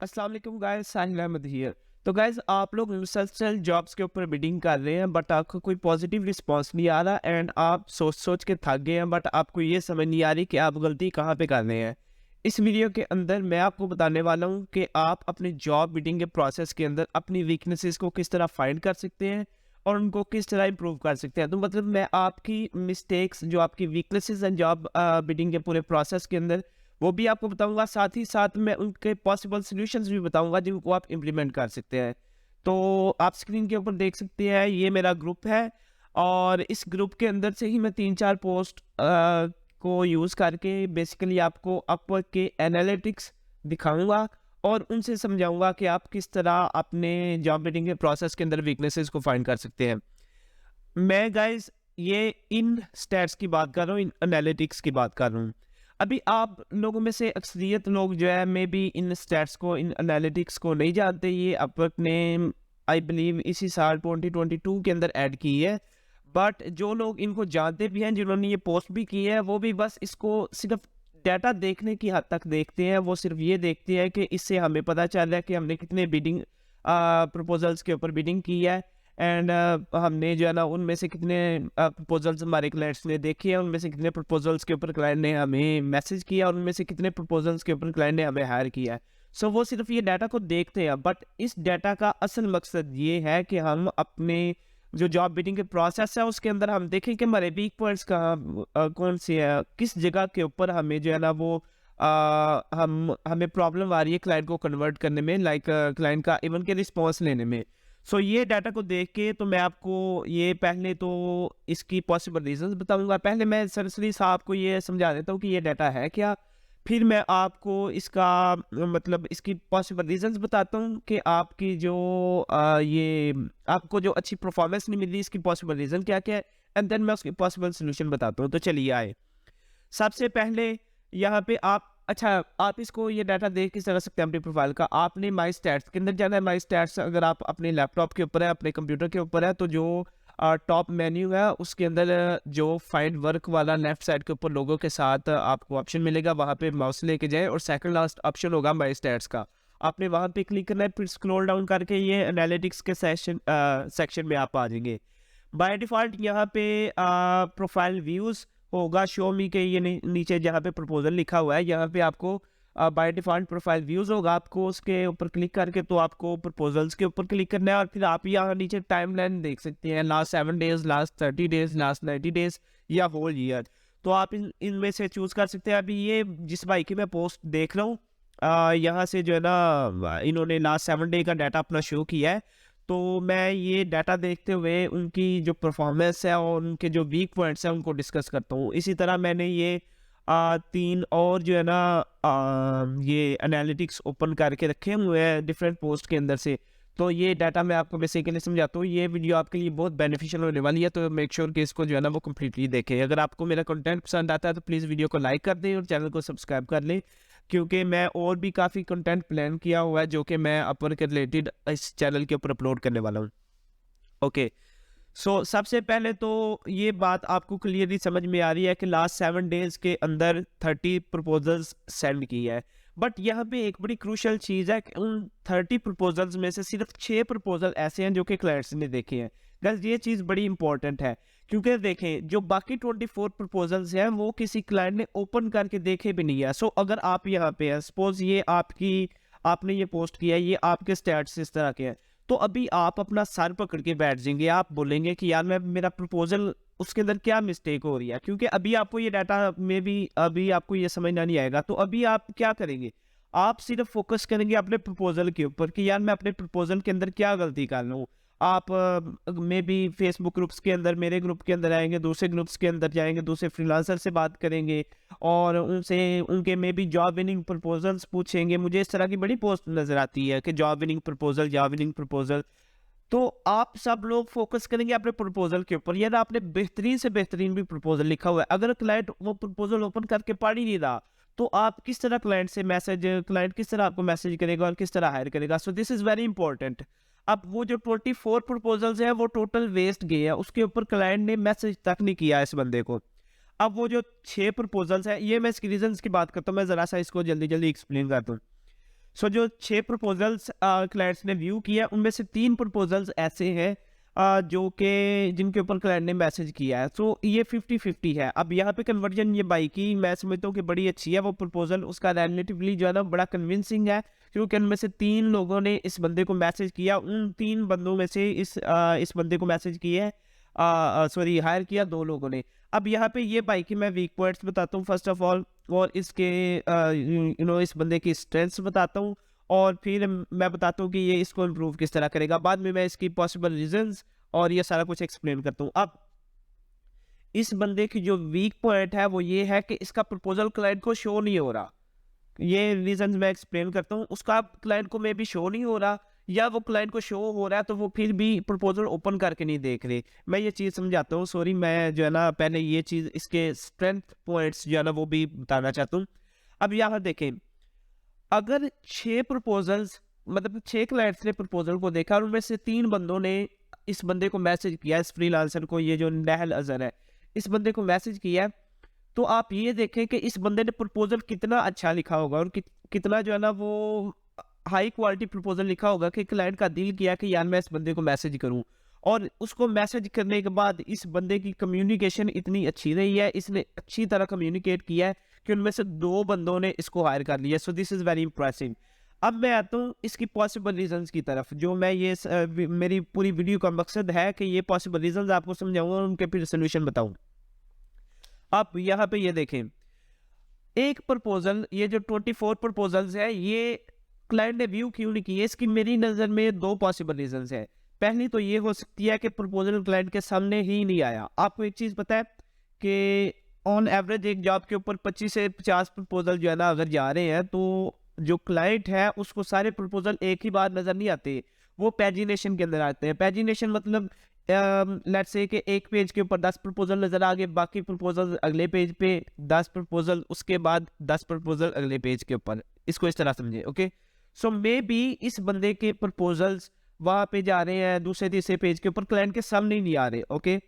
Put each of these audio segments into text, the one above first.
अस्सलाम वालेकुम guys, Sahil Ahmad here. तो गाइस, आप लोग मुसलसल जॉब्स के ऊपर बिडिंग कर रहे हैं बट आपको कोई पॉजिटिव रिस्पांस नहीं आ रहा एंड आप सोच सोच के थक गए हैं बट आपको ये समझ नहीं आ रही कि आप गलती कहाँ पे कर रहे हैं। इस वीडियो के अंदर मैं आपको बताने वाला हूँ कि आप अपने जॉब बिडिंग के प्रोसेस के अंदर अपनी वीकनेसेस को किस तरह फाइंड कर सकते हैं और उनको किस तरह इंप्रूव कर सकते हैं। तो मतलब मैं आपकी मिस्टेक्स, जो आपकी वीकनेसेस हैं जॉब बिडिंग के पूरे प्रोसेस के अंदर, वो भी आपको बताऊँगा। साथ ही साथ मैं उनके पॉसिबल सॉल्यूशंस भी बताऊँगा जिनको आप इम्प्लीमेंट कर सकते हैं। तो आप स्क्रीन के ऊपर देख सकते हैं, ये मेरा ग्रुप है और इस ग्रुप के अंदर से ही मैं 3-4 पोस्ट को यूज़ करके बेसिकली आपको अपवर्क के एनालिटिक्स दिखाऊँगा और उनसे समझाऊँगा कि आप किस तरह अपने जॉब बिडिंग के प्रोसेस के अंदर वीकनेसेस को फाइंड कर सकते हैं। मैं गाइस ये इन स्टैट्स की बात कर रहा हूँ, इन एनालिटिक्स की बात कर रहा हूँ। अभी आप लोगों में से अक्सरियत लोग जो है मे बी इन स्टैट्स को, इन एनालिटिक्स को नहीं जानते। ये अपवर्क ने आई बिलीव इसी साल 2022 के अंदर ऐड की है। बट जो लोग इनको जानते भी हैं, जिन्होंने ये पोस्ट भी की है, वो भी बस इसको सिर्फ डाटा देखने की हद तक देखते हैं। वो सिर्फ ये देखते हैं कि इससे हमें पता चल रहा है कि हमने कितने बिडिंग प्रपोजल्स के ऊपर बिडिंग की है एंड हमने जो है ना उनमें से कितने प्रपोजल्स हमारे क्लाइंट्स ने देखे हैं, उनमें से कितने प्रपोजल्स के ऊपर क्लाइंट ने हमें मैसेज किया और उनमें से कितने प्रपोजल्स के ऊपर क्लाइंट ने हमें हायर किया है। सो वो सिर्फ ये डाटा को देखते हैं बट इस डाटा का असल मकसद ये है कि हम अपने जो जॉब बिडिंग के प्रोसेस है उसके अंदर हम देखें कि हमारे वीक पॉइंट्स कहाँ कौन सी है, किस जगह के ऊपर हमें जो है ना वो हमें प्रॉब्लम आ रही है क्लाइंट को कन्वर्ट करने में, लाइक क्लाइंट का इवन के रिस्पॉन्स लेने में। सो ये डाटा को देख के तो मैं आपको ये पहले तो इसकी पॉसिबल रीजंस बताऊंगा। पहले मैं सरसरी साहब को ये समझा देता हूँ कि ये डाटा है क्या, फिर मैं आपको इसका मतलब इसकी पॉसिबल रीजंस बताता हूँ कि आपकी जो ये आपको जो अच्छी परफॉर्मेंस नहीं मिल रही, इसकी पॉसिबल रीजन क्या क्या है एंड देन मैं उसकी पॉसिबल सोल्यूशन बताता हूँ। तो चलिए आए। सबसे पहले यहाँ पे आप, अच्छा, आप इसको ये डाटा देख किस तरह सकते हैं अपनी प्रोफाइल का। आपने माई स्टैट्स के अंदर जाना है। माई स्टैट्स अगर आप अपने लैपटॉप के ऊपर है, अपने कंप्यूटर के ऊपर है, तो जो टॉप मेन्यू है उसके अंदर जो फाइंड वर्क वाला लेफ्ट साइड के ऊपर लोगों के साथ आपको ऑप्शन मिलेगा, वहाँ पे माउस लेके जाए और सेकंड लास्ट ऑप्शन होगा माई स्टैट्स का। आपने वहाँ पे क्लिक करना है, फिर स्क्रॉल डाउन करके ये एनालिटिक्स के सेक्शन में आप आ जाएंगे। बाय डिफ़ॉल्ट यहाँ पे प्रोफाइल व्यूज़ होगा, शो मी के ये नीचे जहाँ पे प्रपोजल लिखा हुआ है, यहाँ पे आपको बाय डिफ़ॉल्ट प्रोफाइल व्यूज़ होगा। आपको उसके ऊपर क्लिक करके तो आपको प्रपोजल्स के ऊपर क्लिक करना है और फिर आप यहाँ नीचे टाइमलाइन देख सकते हैं, last 7 days, last 30 days, last 90 days या होल ईयर। तो आप इनमें से चूज़ कर सकते हैं। अभी ये जिस भाई की मैं पोस्ट देख रहा हूँ, यहाँ से जो है ना इन्होंने लास्ट 7 डे का डाटा अपना शो किया है। तो मैं ये डाटा देखते हुए उनकी जो परफॉर्मेंस है और उनके जो वीक पॉइंट्स हैं उनको डिस्कस करता हूँ। इसी तरह मैंने ये 3 और जो है ना ये एनालिटिक्स ओपन करके रखे हुए हैं डिफरेंट पोस्ट के अंदर से। तो ये डाटा मैं आपको बेसिकली समझाता हूँ। ये वीडियो आपके लिए बहुत बेनिफिशियल होने वाली है, तो मेक श्योर कि इसको जो है ना वो कम्प्लीटली देखें। अगर आपको मेरा कंटेंट पसंद आता है तो प्लीज़ वीडियो को लाइक कर दें और चैनल को सब्सक्राइब कर लें, क्योंकि मैं और भी काफ़ी कंटेंट प्लान किया हुआ है जो कि मैं अपवर्क के रिलेटेड इस चैनल के ऊपर अपलोड करने वाला हूँ। ओके, सो सबसे पहले तो ये बात आपको क्लियरली समझ में आ रही है कि लास्ट 7 डेज के अंदर 30 प्रपोजल्स सेंड की है। बट यहाँ पे एक बड़ी क्रूशल चीज़ है कि उन 30 प्रपोजल्स में से सिर्फ 6 प्रपोजल ऐसे हैं जो कि क्लाइंट्स ने देखे हैं। बस ये चीज़ बड़ी इंपॉर्टेंट है, क्योंकि देखें जो बाकी 24 प्रपोजल्स हैं वो किसी क्लाइंट ने ओपन करके देखे भी नहीं है। सो अगर आप यहाँ पे हैं, सपोज ये आपने ये पोस्ट किया है, ये आपके स्टैट्स इस तरह के हैं, तो अभी आप अपना सर पकड़ के बैठ जाएंगे। आप बोलेंगे कि यार मैं मेरा प्रपोजल उसके अंदर क्या मिस्टेक हो रही है, क्योंकि अभी आपको ये डाटा में भी अभी आपको ये समझना नहीं आएगा। तो अभी आप क्या करेंगे, आप सिर्फ फोकस करेंगे अपने प्रपोजल के ऊपर कि यार मैं अपने प्रपोजल के अंदर क्या गलती कर रहा हूँ। आप मे बी फेसबुक ग्रुप्स के अंदर, मेरे ग्रुप के अंदर आएंगे, दूसरे ग्रुप्स के अंदर जाएंगे, दूसरे फ्रीलांसर से बात करेंगे और उनसे उनके may be job winning proposals पूछेंगे। मुझे इस तरह की बड़ी पोस्ट नज़र आती है कि job winning proposal, job winning proposal. तो आप सब लोग फोकस करेंगे अपने प्रपोजल के ऊपर। यार आपने बेहतरीन से बेहतरीन भी प्रपोजल लिखा हुआ है, अगर क्लाइंट वो प्रपोजल ओपन करके पढ़ ही नहीं रहा तो आप किस तरह क्लाइंट किस तरह आपको मैसेज करेगा और किस तरह हायर करेगा। So this is very important. अब वो जो 24 प्रपोजल्स हैं वो टोटल वेस्ट गए हैं, उसके ऊपर क्लाइंट ने मैसेज तक नहीं किया इस बंदे को। अब वो जो 6 प्रपोजल्स हैं, ये मैं इसकी रीजंस की बात करता हूँ, मैं ज़रा सा इसको जल्दी जल्दी एक्सप्लेन करता हूँ। सो जो 6 प्रपोजल्स क्लाइंट्स ने व्यू किया, उनमें से 3 प्रपोजल्स ऐसे हैं जो कि जिनके ऊपर क्लाइंट ने मैसेज किया है। सो ये 50-50 है। अब यहाँ पे कन्वर्जन ये बाई की मैं समझता हूँ कि बड़ी अच्छी है। वो प्रपोजल उसका रिलेटिवली जो है ना बड़ा कन्विंसिंग है, क्योंकि उनमें से 3 लोगों ने इस बंदे को मैसेज किया। उन 3 बंदों में से इस बंदे को मैसेज किया है, सॉरी हायर किया 2 लोगों ने। अब यहाँ पे ये बाई की मैं वीक पॉइंट्स बताता हूँ फर्स्ट ऑफ ऑल, और इसके इस बंदे की स्ट्रेंथ्स बताता हूँ, और फिर मैं बताता हूँ कि ये इसको इम्प्रूव किस तरह करेगा। बाद में मैं इसकी पॉसिबल रीजंस और ये सारा कुछ एक्सप्लेन करता हूँ। अब इस बंदे की जो वीक पॉइंट है वो ये है कि इसका प्रपोजल क्लाइंट को शो नहीं हो रहा। ये रीजंस मैं एक्सप्लेन करता हूँ। उसका क्लाइंट को मे बी शो नहीं हो रहा, या वो क्लाइंट को शो हो रहा है तो वो फिर भी प्रपोजल ओपन करके नहीं देख रहे। मैं ये चीज़ समझाता हूँ, सॉरी, मैं जो है ना पहले ये चीज़ इसके स्ट्रेंथ पॉइंट्स जो है ना वो भी बताना चाहता हूँ। अब यहाँ देखें, अगर 6 प्रपोजल्स मतलब 6 क्लाइंट्स ने प्रपोजल को देखा और उनमें से 3 बंदों ने इस बंदे को मैसेज किया, इस फ्रीलांसर को, ये जो नहल अजहर है, इस बंदे को मैसेज किया, तो आप ये देखें कि इस बंदे ने प्रपोजल कितना अच्छा लिखा होगा और कितना जो है ना वो हाई क्वालिटी प्रपोजल लिखा होगा कि क्लाइंट का दिल किया कि यार मैं इस बंदे को मैसेज करूं। और उसको मैसेज करने के बाद इस बंदे की कम्युनिकेशन इतनी अच्छी रही है, इसने अच्छी तरह कम्युनिकेट किया है कि उनमें से 2 बंदों ने इसको हायर कर लिया। So this is very impressive. अब मैं आता हूँ इसकी पॉसिबल रीजंस की तरफ, जो मैं मेरी पूरी वीडियो का मकसद है कि ये पॉसिबल रीजंस आपको समझाऊंगा और उनके फिर सोल्यूशन बताऊं। आप यहाँ पे ये देखें, एक प्रपोजल, ये जो 24 प्रपोजल्स है, ये क्लाइंट ने व्यू क्यों नहीं किए? इसकी मेरी नज़र में 2 पॉसिबल रीजंस है। पहली तो ये हो सकती है कि प्रपोजल क्लाइंट के सामने ही नहीं आया। आपको एक चीज़ पता है कि ऑन एवरेज एक जॉब के ऊपर 25 से 50 प्रपोजल जो है ना अगर जा रहे हैं, तो जो क्लाइंट है उसको सारे प्रपोजल एक ही बार नज़र नहीं आते, वो पैजिनेशन के अंदर आते हैं। पैजिनेशन मतलब लेट्स से कि एक पेज के ऊपर 10 प्रपोजल नजर आ गए, बाकी प्रपोजल अगले पेज पे, 10 प्रपोजल उसके बाद 10 प्रपोजल अगले पेज के ऊपर। इसको इस तरह समझे, ओके। सो मे बी इस बंदे के प्रपोजल्स वहां पे जा रहे हैं दूसरे तीसरे पेज के ऊपर, क्लाइंट के सामने ही नहीं आ रहे, ओके।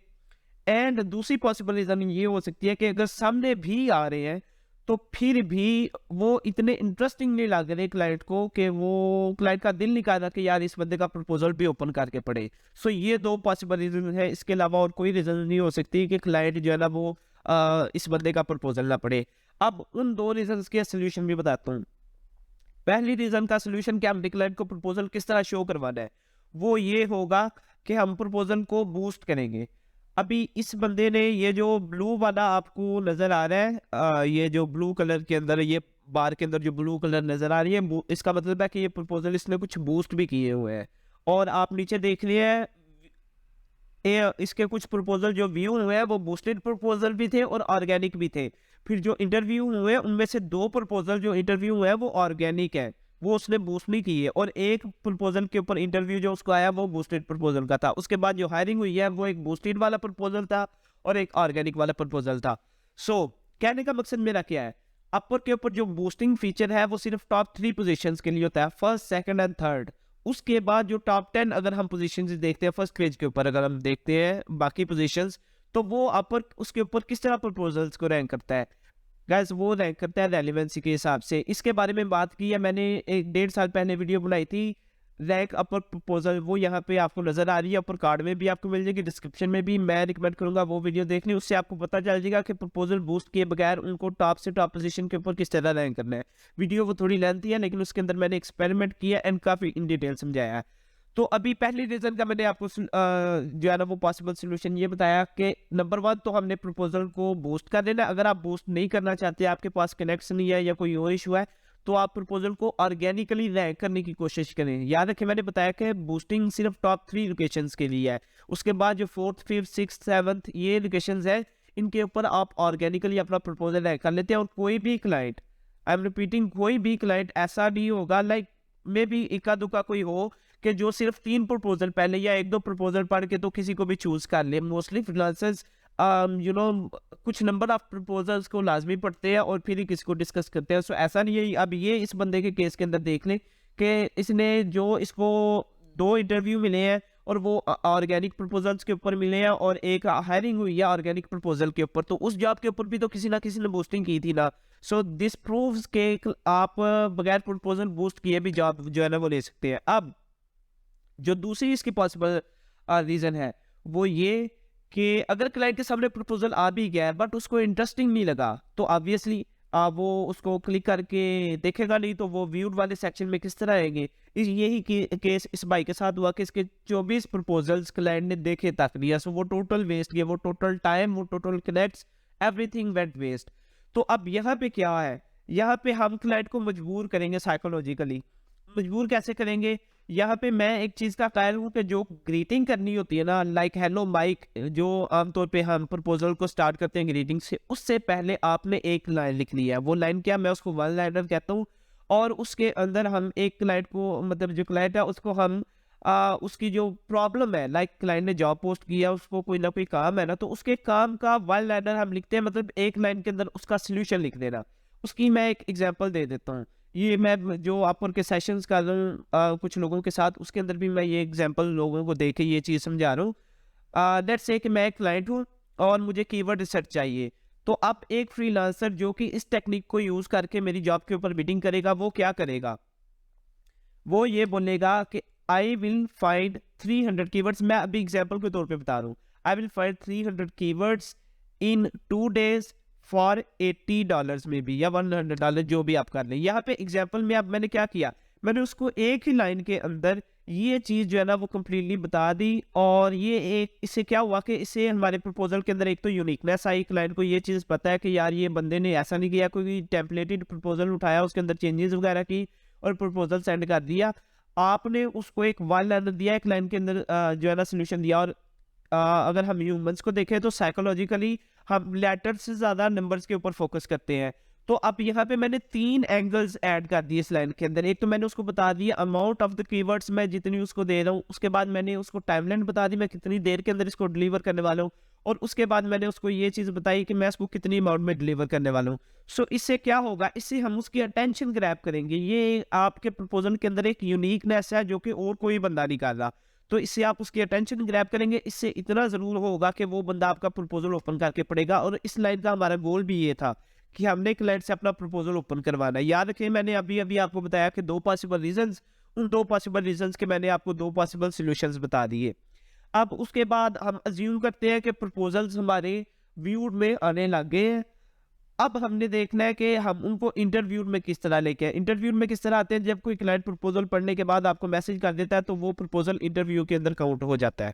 एंड दूसरी पॉसिबल रीजन ये हो सकती है कि अगर सामने भी आ रहे हैं तो फिर भी वो इतने इंटरेस्टिंग नहीं लग रहे क्लाइंट को कि वो क्लाइंट का दिल नहीं कर रहा कि यार इस बंदे का प्रपोजल भी ओपन करके पढ़े। सो ये 2 पॉसिबल रीजन है, इसके अलावा और कोई रीजन नहीं हो सकती कि क्लाइंट जो है ना वो इस बंदे का प्रपोजल ना पढ़े। अब उन 2 रीजन के सोल्यूशन भी बताता हूँ। पहली रीजन का सोल्यूशन कि हमने क्लाइंट को प्रपोजल किस तरह शो करवाना है, वो ये होगा कि हम प्रपोजल को बूस्ट करेंगे। अभी इस बंदे ने ये जो ब्लू वाला आपको नजर आ रहा है, ये जो ब्लू कलर के अंदर, ये बार के अंदर जो ब्लू कलर नजर आ रही है, इसका मतलब है कि ये प्रपोजल इसने कुछ बूस्ट भी किए हुए हैं। और आप नीचे देख रहे हैं इसके कुछ प्रपोजल जो व्यू हुए हैं वो बूस्टेड प्रपोजल भी थे और ऑर्गेनिक भी थे। फिर जो इंटरव्यू हुए उनमें से 2 प्रपोजल जो इंटरव्यू हुए हैं वो ऑर्गेनिक है, वो उसने बूस्ट नहीं की है, और एक प्रपोजल के ऊपर इंटरव्यू जो उसको आया वो बूस्टेड प्रपोजल का था। उसके बाद जो हायरिंग हुई है वो एक बूस्टेड वाला प्रपोजल था और एक ऑर्गेनिक वाला प्रपोजल था। सो कहने का मकसद मेरा क्या है, अपर के ऊपर जो बूस्टिंग फीचर है वो सिर्फ टॉप 3 पोजीशंस के लिए होता है, फर्स्ट, सेकंड एंड थर्ड। उसके बाद जो टॉप 10 अगर हम पोजीशंस देखते हैं फर्स्ट पेज के ऊपर, अगर हम देखते हैं बाकी पोजीशंस, तो वो अपर उसके ऊपर किस तरह प्रपोजल्स को रैंक करता है गाइस, वो रैंक करता है रेलेवेंसी के हिसाब से। इसके बारे में बात की है मैंने 1.5 साल पहले वीडियो बनाई थी, रैंक अपर प्रपोजल, वो यहाँ पे आपको नजर आ रही है, अपर कार्ड में भी आपको मिल जाएगी, डिस्क्रिप्शन में भी। मैं रिकमेंड करूंगा वो वीडियो देखनी, उससे आपको पता चल जाएगा कि प्रपोजल बूस्ट किए बगैर उनको टॉप से टॉप पोजीशन के ऊपर किस तरह रैंक करना है। वीडियो वो थोड़ी लेंथी है लेकिन उसके अंदर मैंने एक्सपेरिमेंट किया एंड काफी इन डिटेल समझाया है। तो अभी पहली रीजन का मैंने आपको जो है ना वो पॉसिबल सोल्यूशन ये बताया कि नंबर 1 तो हमने प्रपोजल को बूस्ट कर देना। अगर आप बूस्ट नहीं करना चाहते, आपके पास कनेक्शन नहीं है या कोई और इशू है, तो आप प्रपोजल को ऑर्गेनिकली रैंक करने की कोशिश करें। याद रखें मैंने बताया कि बूस्टिंग सिर्फ टॉप 3 लोकेशंस के लिए है, उसके बाद जो 4th, 5th, 6th, 7th ये लोकेशंस है, इनके ऊपर आप ऑर्गेनिकली अपना प्रपोजल रैंक कर लेते हैं। और कोई भी क्लाइंट, आई एम रिपीटिंग, कोई भी क्लाइंट ऐसा नहीं होगा, लाइक मे बी इक्का दुक्का कोई हो कि जो सिर्फ 3 प्रपोजल पहले या 1-2 प्रपोजल पढ़ के तो किसी को भी चूज कर ले। मोस्टली फ्रीलांसर्स कुछ नंबर ऑफ प्रपोजल्स को लाजमी पढ़ते हैं और फिर ही किसी को डिस्कस करते हैं। सो ऐसा नहीं है। अब ये इस बंदे के केस के अंदर देख लें कि इसने जो इसको 2 इंटरव्यू मिले हैं और वो ऑर्गेनिक प्रपोजल्स के ऊपर मिले हैं और एक हायरिंग हुई है ऑर्गेनिक प्रपोजल के ऊपर, तो उस जॉब के ऊपर भी तो किसी ना किसी ने बूस्टिंग की थी ना। सो दिस प्रूव्स के आप बगैर प्रपोजल बूस्ट किए भी जॉब जो है ना वो ले सकते हैं। अब जो दूसरी इसकी पॉसिबल रीज़न है वो ये कि अगर क्लाइंट के सामने प्रपोजल आ भी गया है बट उसको इंटरेस्टिंग नहीं लगा, तो ऑब्वियसली वो उसको क्लिक करके देखेगा नहीं, तो वो व्यूड वाले सेक्शन में किस तरह आएंगे। यही केस इस भाई के साथ हुआ कि इसके 24 प्रपोजल्स क्लाइंट ने देखे तक नहीं है। सो वो टोटल वेस्ट गए, वो टोटल टाइम, वो total connects, everything went waste. तो अब यहाँ पे क्या है, यहाँ पे हम क्लाइंट को मजबूर करेंगे साइकोलॉजिकली। मजबूर कैसे करेंगे, यहाँ पे मैं एक चीज़ का कायल हूँ कि जो ग्रीटिंग करनी होती है ना, लाइक हेलो माइक, जो आमतौर पे हम प्रपोजल को स्टार्ट करते हैं ग्रीटिंग से, उससे पहले आपने एक लाइन लिखनी है। वो लाइन क्या, मैं उसको वन लाइनर कहता हूँ। और उसके अंदर हम एक क्लाइंट को, मतलब जो क्लाइंट है उसको हम उसकी जो प्रॉब्लम है, लाइक क्लाइंट ने जॉब पोस्ट किया, उसको कोई ना कोई काम है ना, तो उसके काम का वन लाइनर हम लिखते हैं, मतलब एक लाइन के अंदर उसका सोल्यूशन लिख देना। उसकी मैं एक एग्जांपल दे देता हूँ। ये मैं जो आपन के सेशंस कर रहा हूँ कुछ लोगों के साथ, उसके अंदर भी मैं ये एग्जांपल लोगों को दे के ये चीज़ समझा रहा हूँ। लेट्स से कि मैं एक क्लाइंट हूँ और मुझे कीवर्ड रिसर्च चाहिए। तो अब एक फ्रीलांसर जो कि इस टेक्निक को यूज़ करके मेरी जॉब के ऊपर बिडिंग करेगा, वो क्या करेगा, वो ये बोलेगा कि आई विल फाइंड 300 कीवर्ड्स। मैं अभी एग्जांपल के तौर पे बता रहा हूँ। I will find 300 keywords in 2 days for $80 में भी, या $100, जो भी आप कर लें। यहाँ पे एग्जांपल में अब मैंने क्या किया, मैंने उसको एक ही लाइन के अंदर ये चीज़ जो है ना वो कम्प्लीटली बता दी। और ये एक, इससे क्या हुआ कि इससे हमारे प्रपोजल के अंदर एक तो यूनिकनेस आई, क्लाइंट को ये चीज़ पता है कि यार ये बंदे ने ऐसा नहीं किया, कोई टेम्पलेटेड प्रपोजल उठाया, उसके अंदर चेंजेस वगैरह की और प्रपोजल सेंड कर दिया। आपने उसको एक वन लाइनर दिया, एक लाइन के अंदर जो है ना सोल्यूशन दिया। और अगर हम ह्यूमंस को देखें तो साइकोलॉजिकली हम लेटर्स से ज़्यादा नंबर्स के ऊपर फोकस करते हैं। तो अब यहाँ पे मैंने 3 एंगल्स ऐड कर दिए इस लाइन के अंदर। एक तो मैंने उसको बता दिया अमाउंट ऑफ द कीवर्ड्स मैं जितनी उसको दे रहा हूँ, उसके बाद मैंने उसको टाइमलाइन बता दी, मैं कितनी देर के अंदर इसको डिलीवर करने वाला हूँ, और उसके बाद मैंने उसको ये चीज़ बताई कि मैं इसको कितनी अमाउंट में डिलीवर करने वाला हूँ। सो इससे क्या होगा, इससे हम उसकी अटेंशन ग्रैब करेंगे। ये आपके प्रपोजल के अंदर एक यूनिकनेस है जो कि और कोई बंदा नहीं कर रहा। तो इससे आप उसकी अटेंशन ग्रैब करेंगे। इससे इतना ज़रूर होगा कि वो बंदा आपका प्रपोजल ओपन करके पढ़ेगा। और इस लाइन का हमारा गोल भी ये था कि हमने क्लाइंट से अपना प्रपोजल ओपन करवाना है। याद रखिए, मैंने अभी अभी आपको बताया कि 2 पॉसिबल रीजंस, उन 2 पॉसिबल रीजंस के मैंने आपको 2 पॉसिबल सॉल्यूशंस बता दिए। अब उसके बाद हम अज्यूम करते हैं कि प्रपोजल्स हमारे व्यूड में आने लग गए हैं। अब हमने देखना है कि हम उनको इंटरव्यू में किस तरह लेके आए। इंटरव्यू में किस तरह आते हैं, जब कोई क्लाइंट प्रपोजल पढ़ने के बाद आपको मैसेज कर देता है तो वो प्रपोजल इंटरव्यू के अंदर काउंट हो जाता है।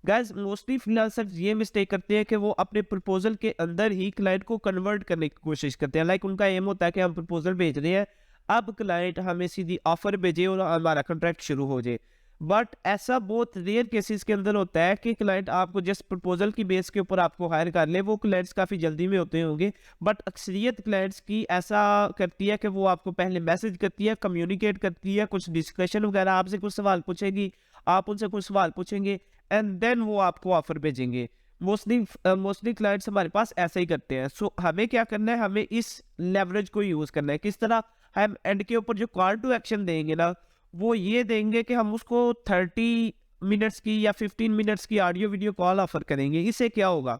गाइस, मोस्टली फ्रीलांसर्स ये मिस्टेक करते हैं कि वो अपने प्रपोजल के अंदर ही क्लाइंट को कन्वर्ट करने की कोशिश करते हैं। लाइक उनका एम होता है कि हम प्रपोजल भेज रहे हैं, अब क्लाइंट हमें सीधी ऑफर भेजे और हमारा कॉन्ट्रैक्ट शुरू हो जाए। बट ऐसा बहुत रेयर केसेस के अंदर होता है कि क्लाइंट आपको जस्ट प्रपोजल की बेस के ऊपर आपको हायर कर ले। वो क्लाइंट्स काफ़ी जल्दी में होते होंगे, बट अक्सरियत क्लाइंट्स की ऐसा करती है कि वो आपको पहले मैसेज करती है, कम्युनिकेट करती है, कुछ डिस्कशन वगैरह, आपसे कुछ सवाल पूछेगी, आप उनसे कुछ सवाल पूछेंगे, एंड देन वो आपको ऑफर भेजेंगे। मोस्टली क्लाइंट्स हमारे पास ऐसा ही करते हैं। सो हमें क्या करना है, हमें इस लेवरेज को यूज़ करना है। किस तरह, हम एंड के ऊपर जो कॉल टू एक्शन देंगे ना, वो ये देंगे कि हम उसको 30 मिनट्स की या 15 मिनट्स की ऑडियो वीडियो कॉल ऑफर करेंगे। इससे क्या होगा,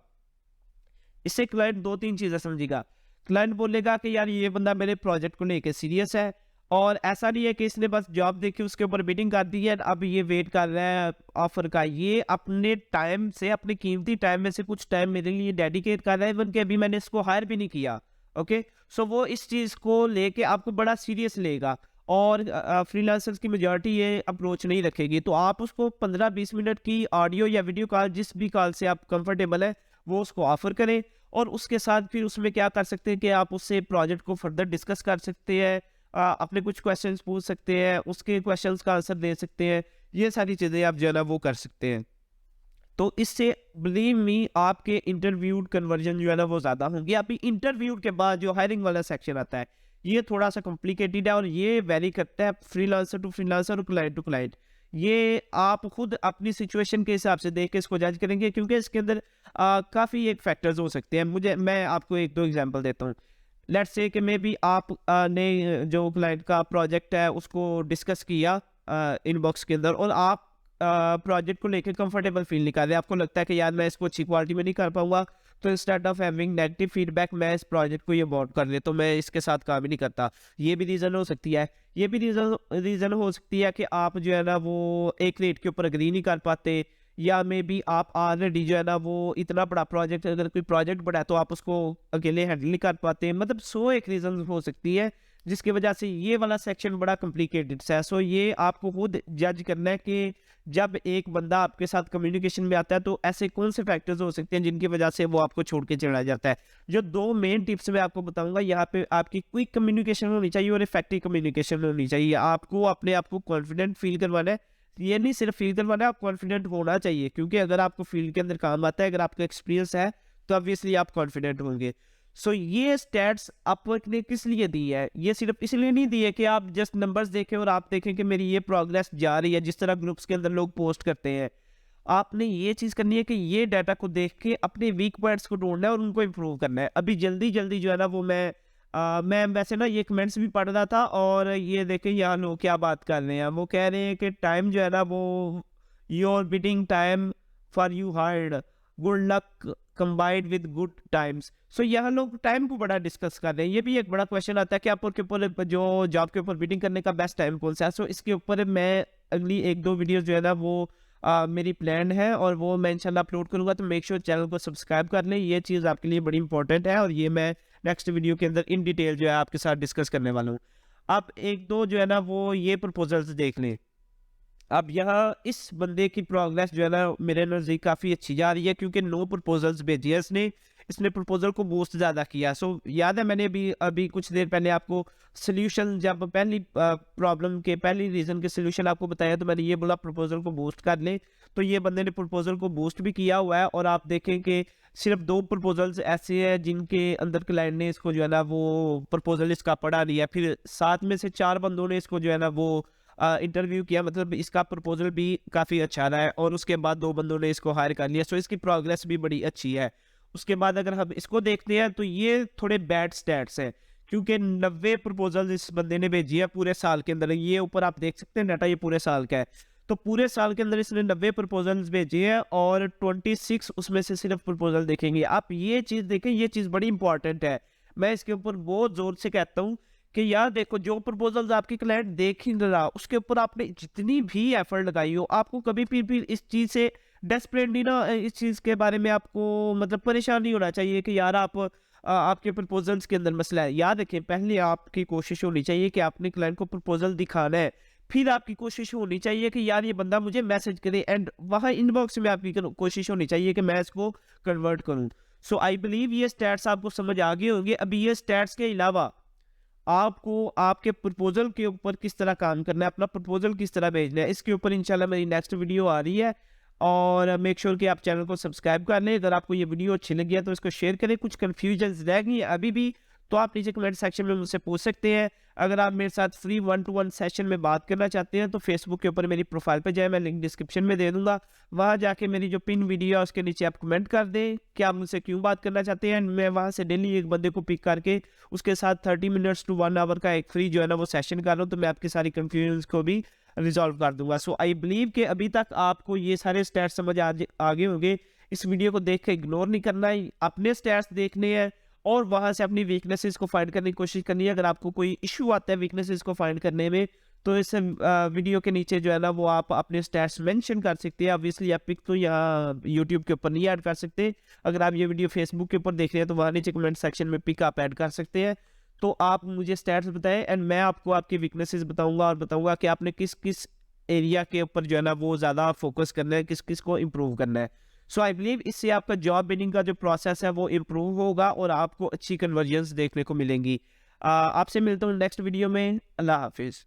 इससे क्लाइंट 2-3 चीज़ें समझेगा। क्लाइंट बोलेगा कि यार ये बंदा मेरे प्रोजेक्ट को लेके सीरियस है, और ऐसा नहीं है कि इसने बस जॉब देखी उसके ऊपर बिडिंग कर दी है, अब ये वेट कर रहा है ऑफर का। ये अपने टाइम से, अपने कीमती टाइम में से कुछ टाइम मेरे लिए डेडिकेट कर रहा है, इवन कि अभी मैंने इसको हायर भी नहीं किया। ओके, सो वो इस चीज़ को लेके आपको बड़ा सीरियस लेगा। और फ्रीलांसर्स की मेजॉरिटी ये अप्रोच नहीं रखेगी। तो आप उसको 15-20 मिनट की ऑडियो या वीडियो कॉल, जिस भी कॉल से आप कंफर्टेबल है, वो उसको ऑफर करें। और उसके साथ फिर उसमें क्या कर सकते हैं कि आप उससे प्रोजेक्ट को फर्दर डिस्कस कर सकते हैं, अपने कुछ क्वेश्चंस पूछ सकते हैं, उसके क्वेश्चंस का आंसर दे सकते हैं। ये सारी चीज़ें आप जो है ना वो कर सकते हैं। तो इससे बिलीव मी आपके इंटरव्यूड कन्वर्जन जो है ना वो ज़्यादा होंगे। अभी इंटरव्यू के बाद जो हायरिंग वाला सेक्शन आता है, ये थोड़ा सा कॉम्प्लिकेटेड है और ये वेरी करता है फ्रीलांसर टू फ्रीलांसर और क्लाइंट टू क्लाइंट। ये आप खुद अपनी सिचुएशन के हिसाब से देख के इसको जज करेंगे, क्योंकि इसके अंदर काफ़ी एक फैक्टर्स हो सकते हैं। मैं आपको 1-2 एग्जांपल देता हूँ। लेट्स से कि मे बी आप ने जो क्लाइंट का प्रोजेक्ट है उसको डिस्कस किया इनबॉक्स के अंदर, और आप प्रोजेक्ट को लेकर कंफर्टेबल फील नहीं कर रहे। आपको लगता है कि यार मैं इसको अच्छी क्वालिटी में नहीं कर पाऊंगा, तो instead of having negative feedback मैं इस प्रोजेक्ट को ये अबॉर्ट कर लेता हूँ, मैं इसके साथ काम ही नहीं करता। ये भी रीज़न हो सकती है। ये भी रीज़न हो सकती है कि आप जो है ना वो एक रेट के ऊपर एग्री नहीं कर पाते, या मे बी आप ऑलरेडी जो है ना वो इतना बड़ा प्रोजेक्ट, अगर कोई प्रोजेक्ट बड़ा है तो आप उसको अकेले हैंडल नहीं कर पाते। मतलब 100 एक रीज़न हो सकती है जिसकी वजह से ये वाला सेक्शन बड़ा कॉम्प्लिकेटेड है। सो ये आपको खुद जज करना है कि जब एक बंदा आपके साथ कम्युनिकेशन में आता है तो ऐसे कौन से फैक्टर्स हो सकते हैं जिनकी वजह से वो आपको छोड़ के चला जाता है। जो 2 मेन टिप्स मैं आपको बताऊंगा, यहाँ पे आपकी क्विक कम्युनिकेशन होनी चाहिए और इफेक्टिव कम्युनिकेशन होनी चाहिए। आपको अपने आप को कॉन्फिडेंट फील करवाना है, ये नहीं सिर्फ फील करवाना है, आप कॉन्फिडेंट होना चाहिए, क्योंकि अगर आपको फील्ड के अंदर काम आता है, अगर आपका एक्सपीरियंस है तो ऑब्वियसली आप कॉन्फिडेंट होंगे। सो ये स्टैट्स अपवर्क ने किस लिए दी है? ये सिर्फ इसलिए नहीं दी है कि आप जस्ट नंबर्स देखें और आप देखें कि मेरी ये प्रोग्रेस जा रही है, जिस तरह ग्रुप्स के अंदर लोग पोस्ट करते हैं। आपने ये चीज़ करनी है कि ये डाटा को देख के अपने वीक पॉइंट्स को ढूंढना है और उनको इम्प्रूव करना है। अभी जल्दी जल्दी जो है ना वो मैं वैसे ना ये कमेंट्स भी पढ़ रहा था, और ये देखें यहाँ लोग क्या बात कर रहे हैं। वो कह रहे हैं कि टाइम जो है ना वो your bidding time for you hard, good luck combined with good times. So यहाँ लोग टाइम को बड़ा डिस्कस कर रहे हैं। ये भी एक बड़ा क्वेश्चन आता है कि आपके ऊपर जो जॉब के ऊपर बिडिंग करने का बेस्ट टाइम कौन सा है। सो इसके ऊपर मैं अगली 1-2 वीडियोस जो है ना वो मेरी प्लान है, और वो मैं इंशाल्लाह अपलोड करूंगा। तो मेक श्योर चैनल को सब्सक्राइब कर लें, ये चीज़ आपके लिए बड़ी इंपॉर्टेंट है, और ये मैं नेक्स्ट वीडियो के अंदर इन डिटेल जो है आपके साथ डिस्कस करने वाला हूँ। आप 1-2 जो है ना वो ये प्रपोजल्स देख लें। अब यहाँ इस बंदे की प्रोग्रेस जो है ना मेरे नज़दीक काफ़ी अच्छी जा रही है, क्योंकि 9 प्रपोजल्स भेजी है इसने प्रपोजल को बूस्ट ज़्यादा किया। सो याद है मैंने अभी कुछ देर पहले आपको सोल्यूशन, जब पहली प्रॉब्लम के पहली रीज़न के सोल्यूशन आपको बताया, तो मैंने ये बोला प्रपोजल को बूस्ट कर लें। तो ये बंदे ने प्रपोजल को बूस्ट भी किया हुआ है, और आप देखें कि सिर्फ 2 प्रपोजल्स ऐसे हैं जिनके अंदर क्लाइंट ने इसको जो है ना वो प्रपोजल इसका पढ़ा लिया, फिर 7 में से 4 बंदों ने इसको जो है ना वो इंटरव्यू किया, मतलब इसका प्रपोजल भी काफ़ी अच्छा रहा है, और उसके बाद 2 बंदों ने इसको हायर कर लिया। सो इसकी प्रोग्रेस भी बड़ी अच्छी है। उसके बाद अगर हम इसको देखते हैं तो ये थोड़े बैड स्टैट्स हैं, क्योंकि 90 प्रपोजल इस बंदे ने भेजी है पूरे साल के अंदर। ये ऊपर आप देख सकते हैं डाटा, ये पूरे साल का है। तो पूरे साल के अंदर इसने 90 प्रपोजल्स भेजे हैं, और 26 उसमें से सिर्फ प्रपोजल देखेंगे। आप ये चीज़ देखें, ये चीज़ बड़ी इंपॉर्टेंट है। मैं इसके ऊपर बहुत ज़ोर से कहता हूँ कि यार देखो, जो प्रपोजल्स आपकी क्लाइंट देख ही नहीं रहा, उसके ऊपर आपने जितनी भी एफर्ट लगाई हो, आपको कभी भी इस चीज़ से डेस्परेट नहीं ना, इस चीज़ के बारे में आपको मतलब परेशान नहीं होना चाहिए कि यार आपके प्रपोजल्स के अंदर मसला है। याद रखें, पहले आपकी कोशिश होनी चाहिए कि आपने क्लाइंट को प्रपोजल दिखाना है, फिर आपकी कोशिश होनी चाहिए कि यार ये बंदा मुझे मैसेज करे, एंड वहाँ इनबॉक्स में आपकी कोशिश होनी चाहिए कि मैं इसको कन्वर्ट करूँ। सो आई बिलीव ये स्टैट्स आपको समझ आ गए होंगे। अभी ये स्टैट्स के अलावा आपको आपके प्रपोजल के ऊपर किस तरह काम करना है, अपना प्रपोजल किस तरह भेजना है, इसके ऊपर इंशाल्लाह मेरी नेक्स्ट वीडियो आ रही है। और मेक श्योर कि आप चैनल को सब्सक्राइब कर लें। अगर आपको ये वीडियो अच्छी लगी है तो इसको शेयर करें। कुछ कन्फ्यूजन रह गई है अभी भी तो आप नीचे कमेंट सेक्शन में मुझसे पूछ सकते हैं। अगर आप मेरे साथ फ्री 1-to-1 सेशन में बात करना चाहते हैं तो फेसबुक के ऊपर मेरी प्रोफाइल पे जाए, मैं लिंक डिस्क्रिप्शन में दे दूंगा। वहाँ जाके मेरी जो पिन वीडियो है उसके नीचे आप कमेंट कर दें कि आप मुझसे क्यों बात करना चाहते हैं। मैं वहाँ से डेली एक बंदे को पिक करके उसके साथ 30 मिनट्स to 1 आवर का एक फ्री जो है ना वो सेशन कर रहा हूँ, तो मैं आपकी सारी कन्फ्यूजन को भी रिजॉल्व कर दूंगा। सो आई बिलीव कि अभी तक आपको ये सारे स्टैट्स समझ आगे होंगे। इस वीडियो को देख के इग्नोर नहीं करना है, अपने स्टैट्स देखने हैं और वहाँ से अपनी वीकनेसेस को फाइंड करने की कोशिश करनी है। अगर आपको कोई इशू आता है वीकनेसेस को फाइंड करने में तो इस वीडियो के नीचे जो है ना वो आप अपने स्टैट्स मेंशन कर सकते हैं। ऑब्वियसली आप पिक तो यहाँ यूट्यूब के ऊपर नहीं ऐड कर सकते। अगर आप ये वीडियो फेसबुक के ऊपर देख रहे हैं तो वहाँ नीचे कमेंट सेक्शन में पिक आप ऐड कर सकते हैं। तो आप मुझे स्टैट्स बताएं एंड मैं आपको आपकी वीकनेसेस बताऊंगा और बताऊंगा कि आपने किस किस एरिया के ऊपर जो है ना वो ज़्यादा फोकस करना है, किस किस को इम्प्रूव करना है। सो आई बिलीव इससे आपका जॉब बिडिंग का जो प्रोसेस है वो इम्प्रूव होगा और आपको अच्छी कन्वर्जन्स देखने को मिलेंगी। आपसे मिलता हूँ नेक्स्ट वीडियो में। अल्लाह हाफिज़।